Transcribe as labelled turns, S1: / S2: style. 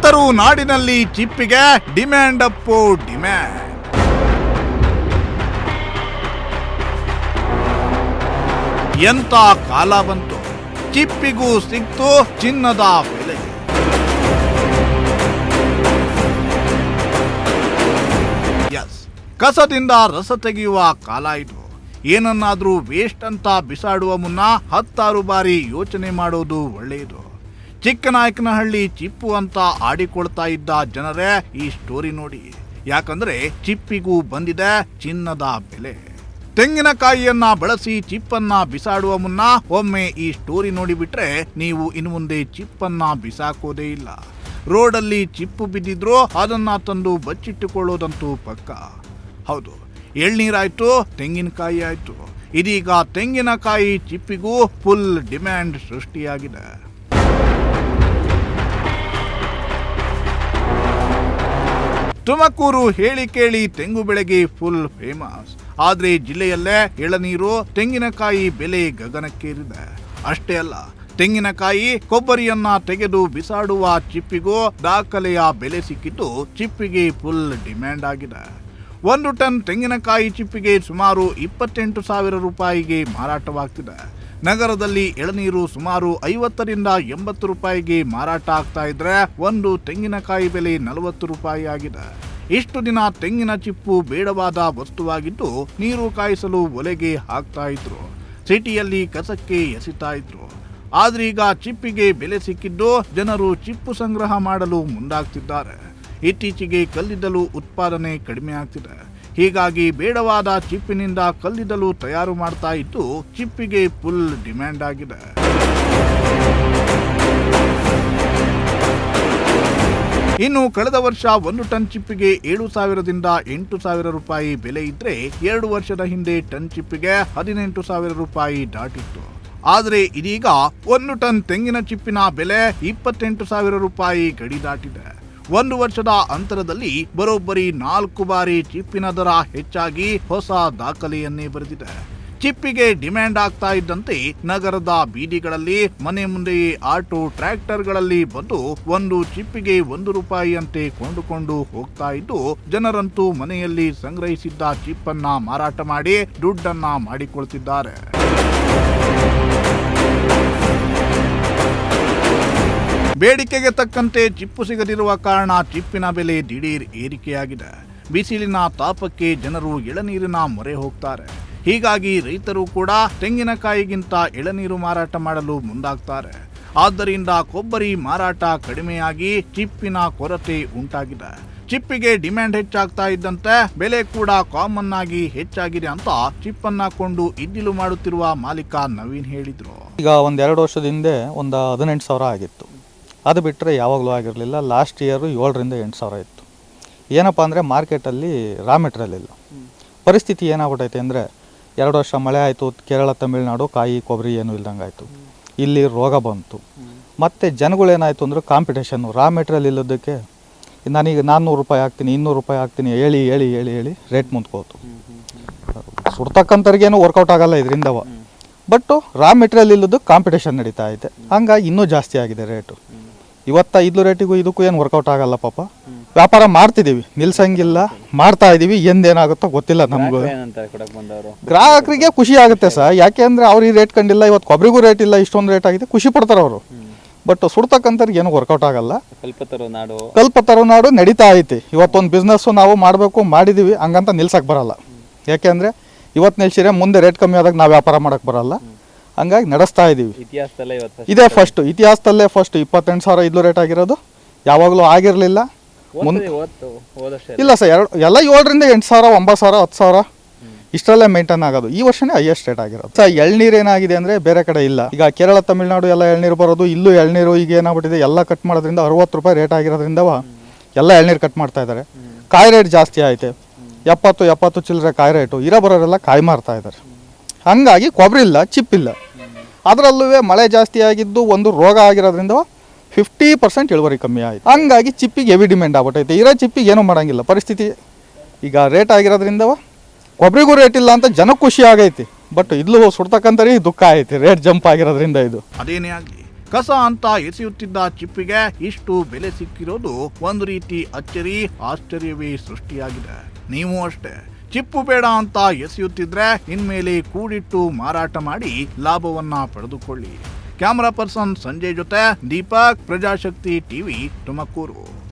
S1: ಆದರೂ ನಾಡಿನಲ್ಲಿ ಚಿಪ್ಪಿಗೆ demand ಅಪ್ಪೋ demand. ಎಂತ ಕಾಲ ಬಂತು, ಚಿಪ್ಪಿಗೂ ಸಿಕ್ತು ಚಿನ್ನದ ಬೆಲೆ. ಕಸದಿಂದ ರಸ ತೆಗೆಯುವ ಕಾಲ ಇದು. ಏನನ್ನಾದ್ರೂ ವೇಸ್ಟ್ ಅಂತ ಬಿಸಾಡುವ ಮುನ್ನ 10 ಬಾರಿ ಯೋಚನೆ ಮಾಡೋದು ಒಳ್ಳೆಯದು. ಚಿಕ್ಕನಾಯಕನಹಳ್ಳಿ ಚಿಪ್ಪು ಅಂತ ಆಡಿಕೊಳ್ತಾ ಇದ್ದ ಜನರೇ ಈ ಸ್ಟೋರಿ ನೋಡಿ. ಯಾಕಂದ್ರೆ ಚಿಪ್ಪಿಗೂ ಬಂದಿದೆ ಚಿನ್ನದ ಬೆಲೆ. ತೆಂಗಿನಕಾಯಿಯನ್ನ ಬಳಸಿ ಚಿಪ್ಪನ್ನ ಬಿಸಾಡುವ ಮುನ್ನ ಒಮ್ಮೆ ಈ ಸ್ಟೋರಿ ನೋಡಿಬಿಟ್ರೆ ನೀವು ಇನ್ನು ಮುಂದೆ ಚಿಪ್ಪನ್ನ ಬಿಸಾಕೋದೇ ಇಲ್ಲ. ರೋಡಲ್ಲಿ ಚಿಪ್ಪು ಬಿದ್ದಿದ್ರು ಅದನ್ನ ತಂದು ಬಚ್ಚಿಟ್ಟುಕೊಳ್ಳೋದಂತೂ ಪಕ್ಕ. ಹೌದು, ಎಳ್ನೀರಾಯ್ತು, ತೆಂಗಿನಕಾಯಿ ಆಯ್ತು. ಇದೀಗ ತೆಂಗಿನಕಾಯಿ ಚಿಪ್ಪಿಗೂ ಫುಲ್ ಡಿಮ್ಯಾಂಡ್ ಸೃಷ್ಟಿಯಾಗಿದೆ. ತುಮಕೂರು ಹೇಳಿ ಕೇಳಿ ತೆಂಗು ಬೆಳೆಗೆ ಫುಲ್ ಫೇಮಸ್. ಆದ್ರೆ ಜಿಲ್ಲೆಯಲ್ಲೇ ಎಳನೀರು, ತೆಂಗಿನಕಾಯಿ ಬೆಲೆ ಗಗನಕ್ಕೇರಿದೆ. ಅಷ್ಟೇ ಅಲ್ಲ, ತೆಂಗಿನಕಾಯಿ ಕೊಬ್ಬರಿಯನ್ನ ತೆಗೆದು ಬಿಸಾಡುವ ಚಿಪ್ಪಿಗೂ ದಾಖಲೆಯ ಬೆಲೆ ಸಿಕ್ಕಿದ್ದು ಚಿಪ್ಪಿಗೆ ಫುಲ್ ಡಿಮ್ಯಾಂಡ್ ಆಗಿದೆ. 1 ಟನ್ ತೆಂಗಿನಕಾಯಿ ಚಿಪ್ಪಿಗೆ ಸುಮಾರು 28,000 ರೂಪಾಯಿಗೆ ಮಾರಾಟವಾಗ್ತಿದೆ. ನಗರದಲ್ಲಿ ಎಳನೀರು ಸುಮಾರು 50 ರಿಂದ 80 ರೂಪಾಯಿಗೆ ಮಾರಾಟ ಆಗ್ತಾ ಇದ್ರೆ ಒಂದು ತೆಂಗಿನಕಾಯಿ ಬೆಲೆ 40 ರೂಪಾಯಿ ಆಗಿದೆ. ಇಷ್ಟು ದಿನ ತೆಂಗಿನ ಚಿಪ್ಪು ಬೇಡವಾದ ವಸ್ತುವಾಗಿದ್ದು ನೀರು ಕಾಯಿಸಲು ಒಲೆಗೆ ಹಾಕ್ತಾ ಇದ್ರು, ಸಿಟಿಯಲ್ಲಿ ಕಸಕ್ಕೆ ಎಸಿತಾ ಇದ್ರು. ಆದ್ರೀಗ ಚಿಪ್ಪಿಗೆ ಬೆಲೆ ಸಿಕ್ಕಿದ್ದು ಜನರು ಚಿಪ್ಪು ಸಂಗ್ರಹ ಮಾಡಲು ಮುಂದಾಗ್ತಿದ್ದಾರೆ. ಇತ್ತೀಚೆಗೆ ಕಲ್ಲಿದ್ದಲು ಉತ್ಪಾದನೆ ಕಡಿಮೆ ಆಗ್ತಿದೆ. ಹೀಗಾಗಿ ಬೇಡವಾದ ಚಿಪ್ಪಿನಿಂದ ಕಲ್ಲಿದ್ದಲು ತಯಾರು ಮಾಡ್ತಾ ಇದ್ದು ಚಿಪ್ಪಿಗೆ ಫುಲ್ ಡಿಮ್ಯಾಂಡ್ ಆಗಿದೆ. ಇನ್ನು ಕಳೆದ ವರ್ಷ 1 ಟನ್ ಚಿಪ್ಪಿಗೆ 7,000 ದಿಂದ 8,000 ರೂಪಾಯಿ ಬೆಲೆ ಇದ್ರೆ 2 ವರ್ಷದ ಹಿಂದೆ ಟನ್ ಚಿಪ್ಪಿಗೆ 18,000 ರೂಪಾಯಿ ದಾಟಿತ್ತು. ಆದ್ರೆ ಇದೀಗ 1 ಟನ್ ತೆಂಗಿನ ಚಿಪ್ಪಿನ ಬೆಲೆ 28,000 ರೂಪಾಯಿ ಗಡಿ ದಾಟಿದೆ. 1 ವರ್ಷದ ಅಂತರದಲ್ಲಿ ಬರೋಬ್ಬರಿ 4 ಬಾರಿ ಚಿಪ್ಪಿನ ದರ ಹೆಚ್ಚಾಗಿ ಹೊಸ ದಾಖಲೆಯನ್ನೇ ಬರೆದಿದೆ. ಚಿಪ್ಪಿಗೆ ಡಿಮ್ಯಾಂಡ್ ಆಗ್ತಾ ಇದ್ದಂತೆ ನಗರದ ಬೀದಿಗಳಲ್ಲಿ, ಮನೆ ಮುಂದೆಯೇ ಆಟೋ, ಟ್ರ್ಯಾಕ್ಟರ್ಗಳಲ್ಲಿ ಬಂದು ಒಂದು ಚಿಪ್ಪಿಗೆ 1 ರೂಪಾಯಿಯಂತೆ ಕೊಂಡುಕೊಂಡು ಹೋಗ್ತಾ ಇದ್ದು ಜನರಂತೂ ಮನೆಯಲ್ಲಿ ಸಂಗ್ರಹಿಸಿದ್ದ ಚಿಪ್ಪನ್ನ ಮಾರಾಟ ಮಾಡಿ ದುಡ್ಡನ್ನ ಮಾಡಿಕೊಳ್ತಿದ್ದಾರೆ. ಬೇಡಿಕೆಗೆ ತಕ್ಕಂತೆ ಚಿಪ್ಪು ಸಿಗದಿರುವ ಕಾರಣ ಚಿಪ್ಪಿನ ಬೆಲೆ ದಿಢೀರ್ ಏರಿಕೆಯಾಗಿದೆ. ಬಿಸಿಲಿನ ತಾಪಕ್ಕೆ ಜನರು ಎಳನೀರಿನ ಮೊರೆ ಹೋಗ್ತಾರೆ. ಹೀಗಾಗಿ ರೈತರು ಕೂಡ ತೆಂಗಿನಕಾಯಿಗಿಂತ ಎಳನೀರು ಮಾರಾಟ ಮಾಡಲು ಮುಂದಾಗ್ತಾರೆ. ಆದ್ದರಿಂದ ಕೊಬ್ಬರಿ ಮಾರಾಟ ಕಡಿಮೆಯಾಗಿ ಚಿಪ್ಪಿನ ಕೊರತೆ ಉಂಟಾಗಿದೆ. ಚಿಪ್ಪಿಗೆ ಡಿಮ್ಯಾಂಡ್ ಹೆಚ್ಚಾಗ್ತಾ ಇದ್ದಂತೆ ಬೆಲೆ ಕೂಡ ಕಾಮನ್ ಆಗಿ ಹೆಚ್ಚಾಗಿದೆ ಅಂತ ಚಿಪ್ಪನ್ನ ಕೊಂಡು ಇದ್ದಿಲು ಮಾಡುತ್ತಿರುವ ಮಾಲೀಕ ನವೀನ್ ಹೇಳಿದ್ರು.
S2: ಈಗ 1-2 ವರ್ಷದ ಹಿಂದೆ ಒಂದು 18,000 ಆಗಿತ್ತು. ಅದು ಬಿಟ್ಟರೆ ಯಾವಾಗಲೂ ಆಗಿರಲಿಲ್ಲ. ಲಾಸ್ಟ್ ಇಯರು 7 ರಿಂದ 8,000 ಇತ್ತು. ಏನಪ್ಪ ಅಂದರೆ ಮಾರ್ಕೆಟಲ್ಲಿ ರಾ ಮೆಟೀರಿಯಲ್ ಇಲ್ಲ. ಪರಿಸ್ಥಿತಿ ಏನಾಗ್ಬಿಟ್ಟೈತೆ ಅಂದರೆ 2 ವರ್ಷ ಮಳೆ ಆಯಿತು, ಕೇರಳ ತಮಿಳುನಾಡು ಕಾಯಿ ಕೊಬ್ಬರಿ ಏನೂ ಇಲ್ದಂಗೆ ಆಯಿತು. ಇಲ್ಲಿ ರೋಗ ಬಂತು. ಮತ್ತು ಜನಗಳೇನಾಯಿತು ಅಂದರೆ ಕಾಂಪಿಟೇಷನ್ನು, ರಾ ಮೆಟೀರಿಯಲ್ ಇಲ್ಲದಕ್ಕೆ ನಾನೀಗ 400 ರೂಪಾಯಿ ಹಾಕ್ತೀನಿ, 200 ರೂಪಾಯಿ ಹಾಕ್ತೀನಿ ಹೇಳಿ ಹೇಳಿ ಹೇಳಿ ಹೇಳಿ ರೇಟ್ ಮುಂದ್ಕೋತು. ಸುಡ್ತಕ್ಕಂಥವ್ರಿಗೇನು ವರ್ಕೌಟ್ ಆಗಲ್ಲ ಇದರಿಂದವ. ಬಟ್ಟು ರಾ ಮೆಟೀರಿಯಲ್ ಇಲ್ಲದ್ದು ಕಾಂಪಿಟೇಷನ್ ನಡೀತಾ ಐತೆ. ಹಂಗಾಗಿ ಇನ್ನೂ ಜಾಸ್ತಿ ಆಗಿದೆ ರೇಟು. ಇವತ್ತು 5 ರೇಟಿಗೂ ಇದಕ್ಕೂ ಏನು ವರ್ಕೌಟ್ ಆಗಲ್ಲ ಪಾಪ. ವ್ಯಾಪಾರ ಮಾಡ್ತಿದ್ದೀವಿ, ನಿಲ್ಸಂಗಿಲ್ಲ, ಮಾಡ್ತಾ ಇದ್ದೀವಿ. ಎಂದೇನಾಗುತ್ತೋ ಗೊತ್ತಿಲ್ಲ ನಮಗೂ. ಗ್ರಾಹಕರಿಗೆ ಖುಷಿ ಆಗುತ್ತೆ ಸರ್, ಯಾಕೆ ಅಂದರೆ ಅವ್ರು ಈ ರೇಟ್ ಕಂಡಿಲ್ಲ, ಇವತ್ತು ಕೊಬ್ಬರಿಗೂ ರೇಟ್ ಇಲ್ಲ, ಇಷ್ಟೊಂದು ರೇಟ್ ಆಗಿದೆ, ಖುಷಿ ಪಡ್ತಾರೆ ಅವರು. ಬಟ್ ಸುಡ್ತಕ್ಕಂಥವ್ರಿಗೆ ಏನು ವರ್ಕೌಟ್ ಆಗಲ್ಲ. ಕಲ್ಪತರು ನಾಡು ನಡೀತಾ ಐತಿ. ಇವತ್ತೊಂದು ಬಿಸ್ನೆಸ್ಸು ನಾವು ಮಾಡಬೇಕು, ಮಾಡಿದ್ದೀವಿ, ಹಂಗಂತ ನಿಲ್ಸಕ್ಕೆ ಬರಲ್ಲ. ಯಾಕೆ ಅಂದರೆ ಇವತ್ತು ನಿಲ್ಸಿದ್ರೆ ಮುಂದೆ ರೇಟ್ ಕಮ್ಮಿ ಆದಾಗ ನಾವು ವ್ಯಾಪಾರ ಮಾಡೋಕ್ಕೆ ಬರಲ್ಲ. ಹಂಗಾಗಿ ನಡೆಸ್ತಾ ಇದ್ದೀವಿ. ಇದೇ ಇತಿಹಾಸದಲ್ಲೇ ಫಸ್ಟ್ 28,000 ಇದ್ಲು ರೇಟ್ ಆಗಿರೋದು. ಯಾವಾಗಲೂ ಆಗಿರಲಿಲ್ಲ. ಇಲ್ಲ ಸರ್, ಎಲ್ಲ 7 ರಿಂದ 8,000, 9,000, 10,000 ಇಷ್ಟರಲ್ಲೇ ಮೇಂಟೈನ್ ಆಗೋದು. ಈ ವರ್ಷನೇ ಹೈಯೆಸ್ಟ್ ರೇಟ್ ಆಗಿರೋದು. ಸರ್ ಎಳ್ನೀರು ಏನಾಗಿದೆ ಅಂದರೆ ಬೇರೆ ಕಡೆ ಇಲ್ಲ. ಈಗ ಕೇರಳ ತಮಿಳುನಾಡು ಎಲ್ಲ ಎಳ್ನೀರು ಬರೋದು, ಇಲ್ಲೂ ಎಳ್ನೀರು ಈಗ ಏನಾಗ್ಬಿಟ್ಟಿದೆ, ಎಲ್ಲ ಕಟ್ ಮಾಡೋದ್ರಿಂದ 60 ರೂಪಾಯಿ ರೇಟ್ ಆಗಿರೋದ್ರಿಂದ ಎಲ್ಲ ಎಳ್ನೀರು ಕಟ್ ಮಾಡ್ತಾ ಇದ್ದಾರೆ. ಕಾಯಿ ರೇಟ್ ಜಾಸ್ತಿ ಆಯ್ತು. 70 ಚಿಲ್ಲರೆ ಕಾಯಿ ರೇಟು. ಬರೋರೆಲ್ಲ ಕಾಯಿ ಮಾರ್ತಾ ಇದ್ದಾರೆ. ಹಂಗಾಗಿ ಕೊಬ್ಬರಿ ಇಲ್ಲ, ಚಿಪ್ಪಿಲ್ಲ. ಅದರಲ್ಲೂ ಮಳೆ ಜಾಸ್ತಿ ಆಗಿದ್ದು ಒಂದು ರೋಗ ಆಗಿರೋದ್ರಿಂದ 50% ಇಳುವರಿ ಕಮ್ಮಿ ಆಯಿತು. ಹಂಗಾಗಿ ಚಿಪ್ಪಿಗೆ ಹೆವಿ ಡಿಮ್ಯಾಂಡ್ ಆಗ್ಬಿಟ್ಟೈತೆ. ಚಿಪ್ಪಿಗೆ ಏನೂ ಮಾಡೋಂಗಿಲ್ಲ ಪರಿಸ್ಥಿತಿ. ಈಗ ರೇಟ್ ಆಗಿರೋದ್ರಿಂದ ಕೊಬ್ಬರಿಗೂ ರೇಟ್ ಇಲ್ಲ ಅಂತ ಜನಕ್ಕೆ ಖುಷಿ ಆಗೈತಿ. ಬಟ್ ಇದ್ಲು ಸುಡ್ತಕ್ಕಂಥವ್ರಿಗೆ ದುಃಖ ಐತಿ, ರೇಟ್ ಜಂಪ್ ಆಗಿರೋದ್ರಿಂದ. ಇದು
S1: ಅದೇನೇ ಆಗಲಿ, ಕಸ ಅಂತ ಎಸೆಯುತ್ತಿದ್ದ ಚಿಪ್ಪಿಗೆ ಇಷ್ಟು ಬೆಲೆ ಸಿಕ್ಕಿರೋದು ಒಂದು ರೀತಿ ಅಚ್ಚರಿ ಆಶ್ಚರ್ಯವೇ ಸೃಷ್ಟಿಯಾಗಿದೆ. ನೀವು ಅಷ್ಟೇ ಚಿಪ್ಪು ಬೇಡ ಅಂತ ಎಸೆಯುತ್ತಿದ್ರೆ ಇನ್ಮೇಲೆ ಕೂಡಿಟ್ಟು ಮಾರಾಟ ಮಾಡಿ ಲಾಭವನ್ನ ಪಡೆದುಕೊಳ್ಳಿ. ಕ್ಯಾಮರಾ ಪರ್ಸನ್ ಸಂಜಯ್ ಜೊತೆ ದೀಪಕ್, ಪ್ರಜಾಶಕ್ತಿ ಟಿವಿ, ತುಮಕೂರು.